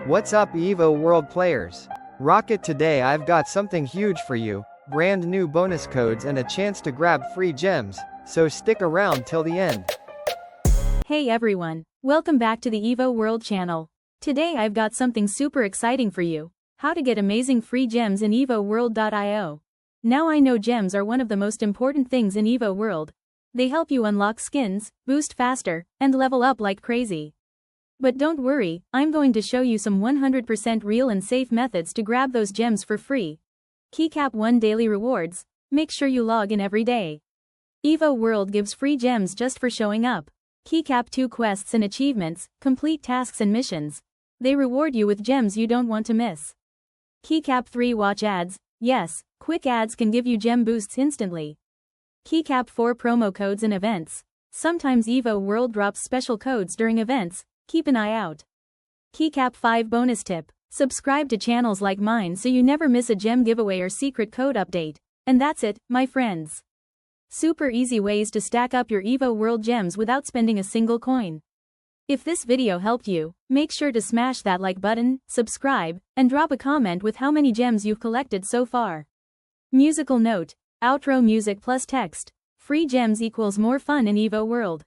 What's up EvoWorld players? Rocket, today I've got something huge for you, brand new bonus codes and a chance to grab free gems, so stick around till the end. Hey everyone, welcome back to the EvoWorld channel. Today I've got something super exciting for you, how to get amazing free gems in EvoWorld.io. Now I know gems are one of the most important things in EvoWorld. They help you unlock skins, boost faster, and level up like crazy. But don't worry, I'm going to show you some 100% real and safe methods to grab those gems for free. Keycap 1 Daily Rewards. Make sure you log in every day. EvoWorld gives free gems just for showing up. Keycap 2 Quests and Achievements. Complete tasks and missions. They reward you with gems you don't want to miss. Keycap 3 Watch Ads. Yes, quick ads can give you gem boosts instantly. Keycap 4 Promo Codes and Events. Sometimes EvoWorld drops special codes during events. Keep an eye out. Keycap 5 Bonus Tip. Subscribe to channels like mine so you never miss a gem giveaway or secret code update. And that's it, my friends. Super easy ways to stack up your EvoWorld gems without spending a single coin. If this video helped you, make sure to smash that like button, subscribe, and drop a comment with how many gems you've collected so far. Musical note: outro music plus text. Free gems equals more fun in EvoWorld.